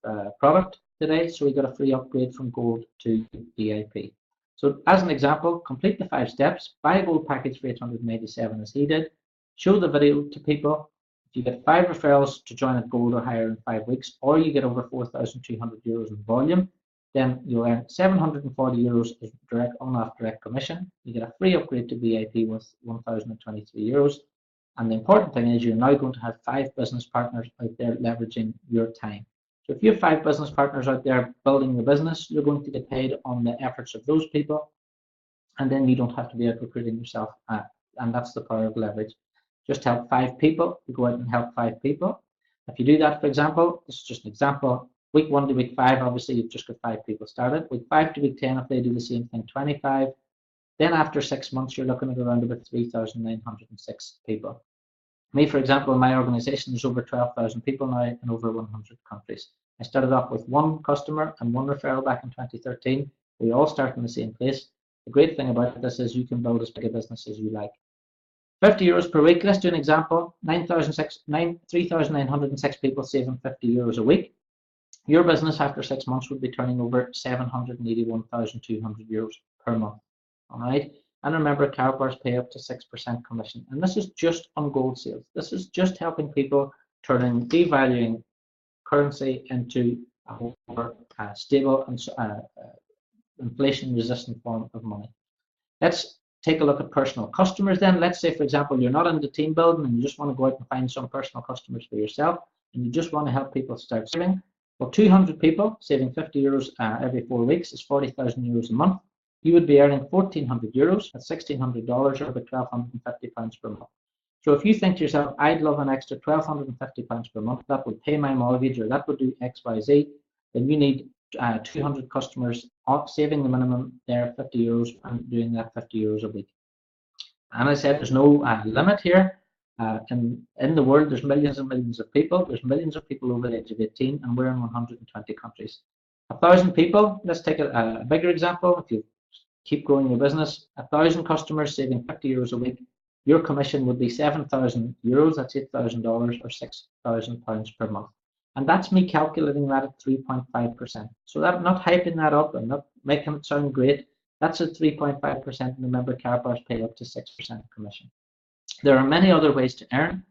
product today, so he got a free upgrade from gold to VIP. So as an example, complete the 5 steps, buy a gold package for 887 as he did, show the video to people. If you get 5 referrals to join at gold or higher in 5 weeks, or you get over €4,200 in volume, then you'll earn €740 as direct on-off direct commission. You get a free upgrade to VIP with €1,023. And the important thing is you're now going to have 5 business partners out there leveraging your time. So if you have 5 business partners out there building your business, you're going to get paid on the efforts of those people, and then you don't have to be out recruiting yourself. And that's the power of leverage. Just help 5 people. You go out and help 5 people. If you do that, for example, this is just an example. Week 1 to week 5, obviously you've just got 5 people started. Week 5 to week 10, if they do the same thing, 25. Then after 6 months, you're looking at around about 3,906 people. Me, for example, in my organization, there's over 12,000 people now in over 100 countries. I started off with 1 customer and 1 referral back in 2013. We all start in the same place. The great thing about this is you can build as big a business as you like. €50 per week. Let's do an example. 3,906 people saving €50 a week. Your business after 6 months would be turning over €781,200 per month. All right. And remember, Karatbars pay up to 6% commission. And this is just on gold sales. This is just helping people turning devaluing currency into a more stable and inflation-resistant form of money. Let's take a look at personal customers then. Let's say, for example, you're not into team building and you just want to go out and find some personal customers for yourself and you just want to help people start saving. Well, 200 people saving €50 every 4 weeks is €40,000 a month. You would be earning €1,400 at $1,600 or about £1,250 per month. So if you think to yourself, I'd love an extra £1,250 per month, that would pay my mortgage or that would do X, Y, Z, then you need 200 customers saving the minimum there €50 and doing that €50 a week. And I said there's no limit here. In the world, there's millions and millions of people. There's millions of people over the age of 18, and we're in 120 countries. 1,000 people, let's take a bigger example. If you keep growing your business, 1,000 customers saving €50 a week, your commission would be €7,000, that's $8,000 or £6,000 per month. And that's me calculating that at 3.5%. So I'm not hyping that up, I'm not making it sound great. That's at 3.5%, and remember, Karatbars pay up to 6% commission. There are many other ways to earn.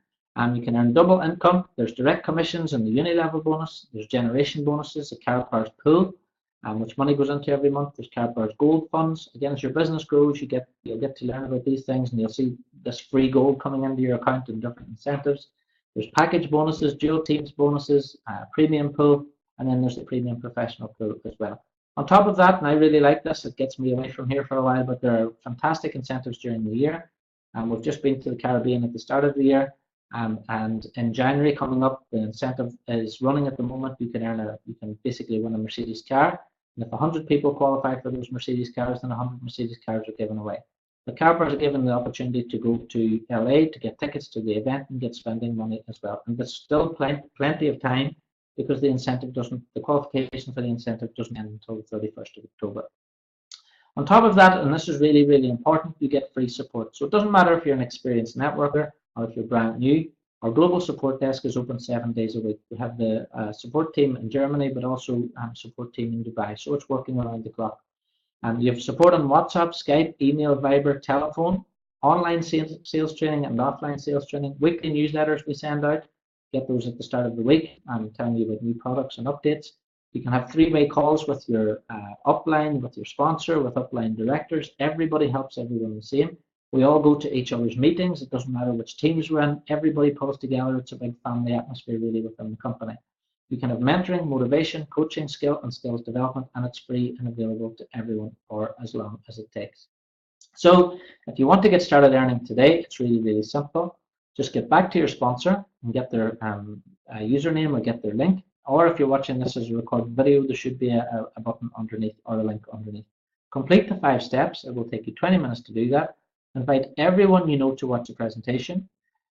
You can earn double income. There's direct commissions and the uni-level bonus. There's generation bonuses, the Karatbars pool, which money goes into every month. There's Karatbars gold funds. Again, as your business grows, you'll get to learn about these things, and you'll see this free gold coming into your account and different incentives. There's package bonuses, dual teams bonuses, premium pool, and then there's the premium professional pool as well. On top of that, and I really like this, it gets me away from here for a while, but there are fantastic incentives during the year. We've just been to the Caribbean at the start of the year, and in January coming up, the incentive is running at the moment. You can basically win a Mercedes car, and if 100 people qualify for those Mercedes cars, then 100 Mercedes cars are given away. The Karatbars are given the opportunity to go to LA to get tickets to the event and get spending money as well. And there's still plenty of time because the qualification for the incentive doesn't end until the 31st of October. On top of that, and this is really, really important, you get free support. So it doesn't matter if you're an experienced networker or if you're brand new. Our global support desk is open 7 days a week. We have the support team in Germany, but also support team in Dubai. So it's working around the clock. You have support on WhatsApp, Skype, email, Viber, telephone, online sales training and offline sales training, weekly newsletters we send out. Get those at the start of the week. I'm telling you about new products and updates. You can have 3-way calls with your upline, with your sponsor, with upline directors. Everybody helps everyone the same. We all go to each other's meetings. It doesn't matter which teams we're in. Everybody pulls together. It's a big family atmosphere really within the company. You can have mentoring, motivation, coaching, skill and skills development, and it's free and available to everyone for as long as it takes. So if you want to get started earning today, it's really, really simple. Just get back to your sponsor and get their username or get their link. Or if you're watching this as a recorded video, there should be a button underneath or a link underneath. Complete the 5 steps. It will take you 20 minutes to do that. Invite everyone you know to watch the presentation.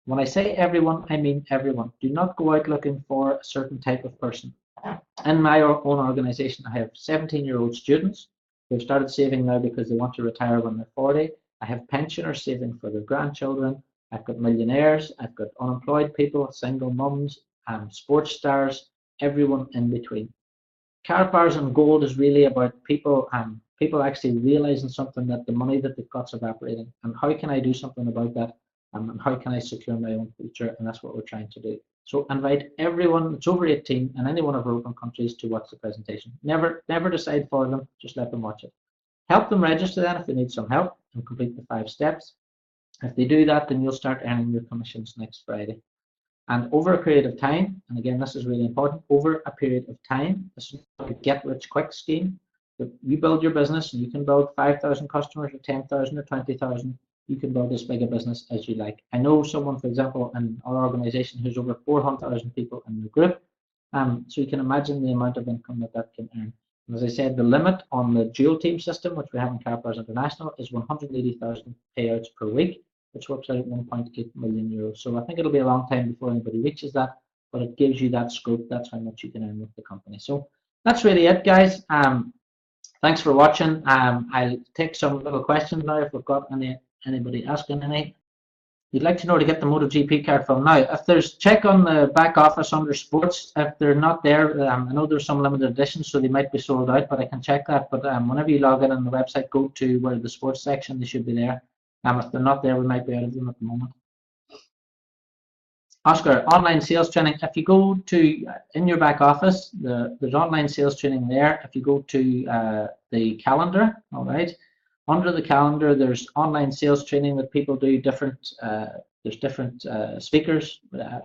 When I say everyone, I mean everyone. Do not go out looking for a certain type of person. In my own organization, I have 17-year-old students who have started saving now because they want to retire when they're 40. I have pensioners saving for their grandchildren. I've got millionaires. I've got unemployed people, single mums, sports stars, everyone in between. Karatbars and gold is really about people actually realizing something, that the money that they've got is evaporating, and how can I do something about that, and how can I secure my own future, and that's what we're trying to do. So invite everyone that's over 18 in any one of our open countries to watch the presentation. Never decide for them, just let them watch it. Help them register then if they need some help and complete the 5 steps. If they do that, then you'll start earning your commissions next Friday. And over a period of time, and again, this is really important, over a period of time, this is a get-rich-quick scheme. You build your business and you can build 5,000 customers or 10,000 or 20,000. You can build as big a business as you like. I know someone, for example, in our organization who's over 400,000 people in the group. So you can imagine the amount of income that can earn. And as I said, the limit on the dual team system, which we have in Karatbars International, is 180,000 payouts per week, which works out at 1.8 million euros. So I think it'll be a long time before anybody reaches that, but it gives you that scope. That's how much you can earn with the company. So that's really it, guys. Thanks for watching. I'll take some little questions now if we've got anybody asking any. You'd like to know where to get the MotoGP card from. Now, if there's, check on the back office under sports. If they're not there, I know there's some limited editions, so they might be sold out, but I can check that. But whenever you log in on the website, go to where the sports section, they should be there. If they're not there, we might be out of them at the moment. Oscar, online sales training. If you go to, in your back office, there's online sales training there. If you go to the calendar, all right, Under the calendar, there's online sales training that people do. There's different speakers,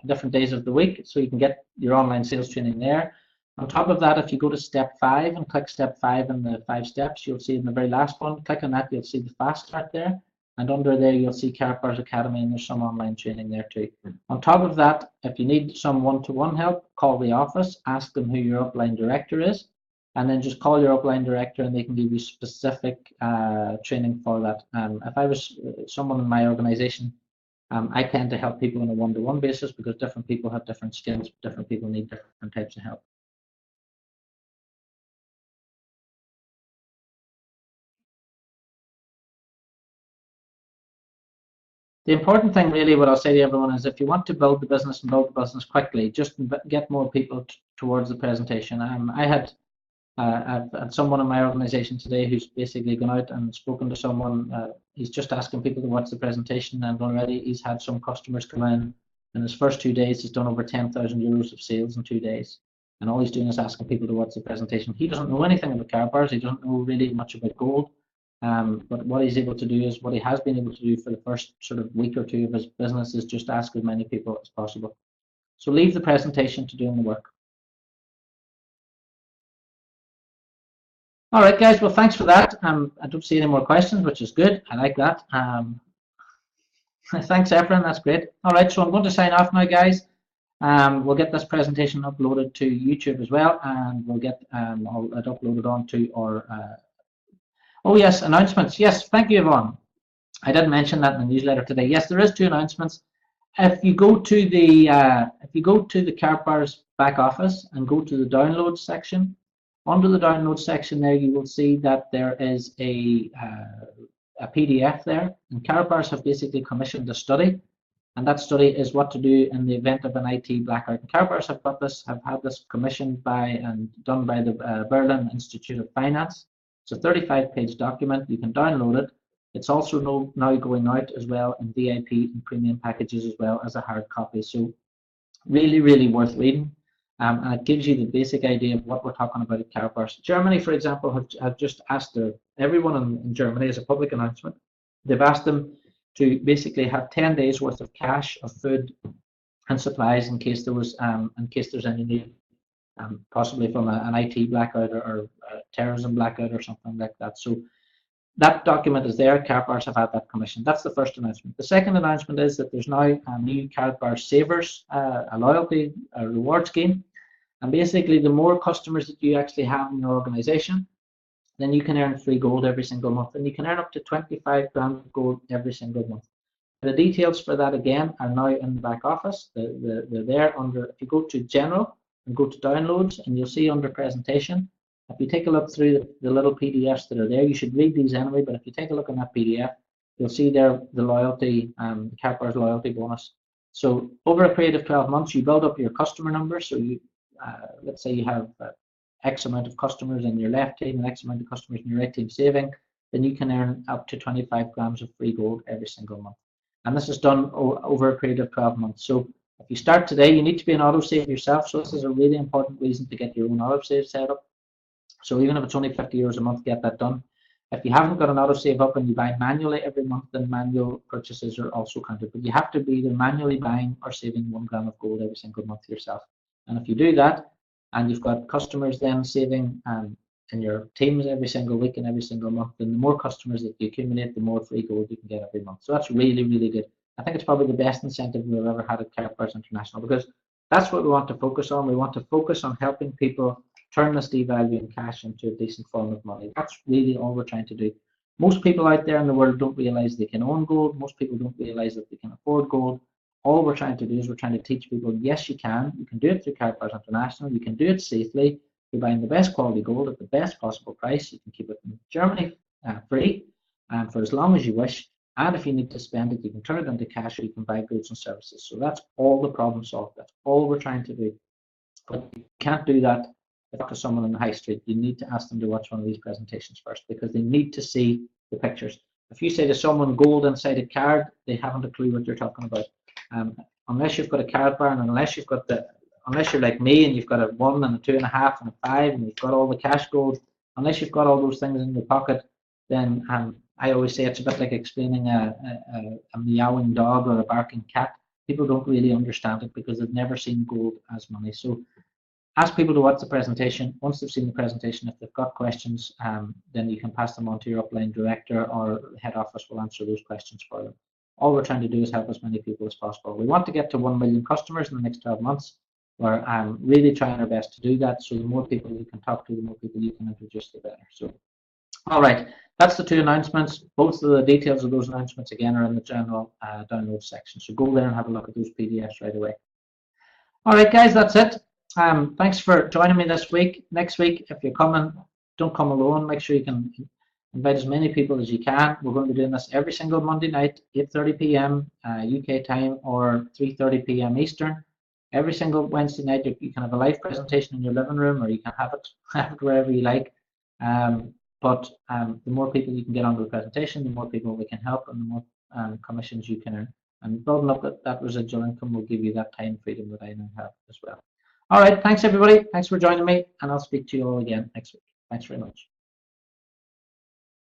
different days of the week, so you can get your online sales training there. On top of that, if you go to step 5 and click step 5 in the 5 steps, you'll see in the very last one, click on that, you'll see the fast start there. And under there, you'll see Karatbars Academy, and there's some online training there too. On top of that, if you need some one-to-one help, call the office, ask them who your upline director is, and then just call your upline director and they can give you specific training for that. If I was someone in my organization, I tend to help people on a one-to-one basis because different people have different skills, different people need different types of help. The important thing really, what I'll say to everyone is if you want to build the business and build the business quickly, just get more people towards the presentation. I've had someone in my organization today who's basically gone out and spoken to someone. He's just asking people to watch the presentation, and already he's had some customers come in. In his first 2 days, he's done over 10,000 euros of sales in 2 days. And all he's doing is asking people to watch the presentation. He doesn't know anything about Karatbars. He doesn't know really much about gold. But what he's able to do is what he has been able to do for the first sort of week or 2 of his business is just ask as many people as possible. So leave the presentation to doing the work. All right, guys. Well, thanks for that. I don't see any more questions, which is good. I like that. Thanks, Efren. That's great. All right, so I'm going to sign off now, guys. We'll get this presentation uploaded to YouTube as well, and we'll get it uploaded onto our. Oh yes, announcements. Yes, thank you, Yvonne. I didn't mention that in the newsletter today. Yes, there is 2 announcements. If you go to the Karatbars back office and go to the download section, under the download section there, you will see that there is a PDF there, and Karatbars have basically commissioned a study, and that study is what to do in the event of an IT blackout. And Karatbars have had this commissioned by and done by the Berlin Institute of Finance. It's a 35-page document. You can download it. It's also now going out as well in VIP and premium packages as well as a hard copy. So really, really worth reading. And it gives you the basic idea of what we're talking about at Karatbars. Germany, for example, have just asked everyone in Germany as a public announcement. They've asked them to basically have 10 days worth of cash, of food and supplies in case there's any need. Possibly from an IT blackout or a terrorism blackout or something like that. So that document is there. Karatbars have had that commission. That's the first announcement. The second announcement is that there's now a new Karatbars Savers, a loyalty reward scheme. And basically, the more customers that you actually have in your organization, then you can earn free gold every single month. And you can earn up to 25 grand of gold every single month. The details for that, again, are now in the back office. They're there under, if you go to General, and go to downloads, and you'll see under presentation. If you take a look through the little PDFs that are there, you should read these anyway, but if you take a look in that PDF, you'll see there the loyalty, Karatbars loyalty bonus. So over a period of 12 months, you build up your customer number. So you, let's say you have X amount of customers in your left team and X amount of customers in your right team saving, then you can earn up to 25 grams of free gold every single month. And this is done over a period of 12 months. So if you start today, you need to be an autosave yourself. So this is a really important reason to get your own autosave set up. So even if it's only 50 euros a month, get that done. If you haven't got an autosave up and you buy manually every month, then manual purchases are also counted. But you have to be either manually buying or saving 1 gram of gold every single month yourself. And if you do that, and you've got customers then saving in your teams every single week and every single month, then the more customers that you accumulate, the more free gold you can get every month. So that's really, really good. I think it's probably the best incentive we've ever had at Karatbars International, because that's what we want to focus on. We want to focus on helping people turn this devaluing cash into a decent form of money. That's really all we're trying to do. Most people out there in the world don't realize they can own gold. Most people don't realize that they can afford gold. All we're trying to do is we're trying to teach people, yes, you can. You can do it through Karatbars International. You can do it safely. You're buying the best quality gold at the best possible price. You can keep it in Germany free for as long as you wish. And if you need to spend it, you can turn it into cash or you can buy goods and services. So that's all the problem solved. That's all we're trying to do. But you can't do that if to someone on the high street. You need to ask them to watch one of these presentations first, because they need to see the pictures. If you say to someone gold inside a card, they haven't a clue what you're talking about. Unless you've got a Karatbar, and unless you're like me and you've got a 1 and a 2.5 and a 5 and you've got all the cash gold, unless you've got all those things in your pocket, then I always say it's a bit like explaining a meowing dog or a barking cat. People don't really understand it because they've never seen gold as money. So ask people to watch the presentation. Once they've seen the presentation, if they've got questions, then you can pass them on to your upline director, or head office will answer those questions for them. All we're trying to do is help as many people as possible. We want to get to 1 million customers in the next 12 months. We're really trying our best to do that. So the more people you can talk to, the more people you can introduce, the better. So, all right, that's the 2 announcements. Both of the details of those announcements again are in the general download section. So go there and have a look at those PDFs right away. All right, guys, that's it. Thanks for joining me this week. Next week, if you're coming, don't come alone. Make sure you can invite as many people as you can. We're going to be doing this every single Monday night, 8:30 p.m. UK time or 3:30 p.m. Eastern. Every single Wednesday night, you can have a live presentation in your living room, or you can have it wherever you like. But the more people you can get onto the presentation, the more people we can help, and the more commissions you can earn. And building up that residual income will give you that time freedom that I now have as well. All right, thanks everybody. Thanks for joining me, and I'll speak to you all again next week. Thanks very much.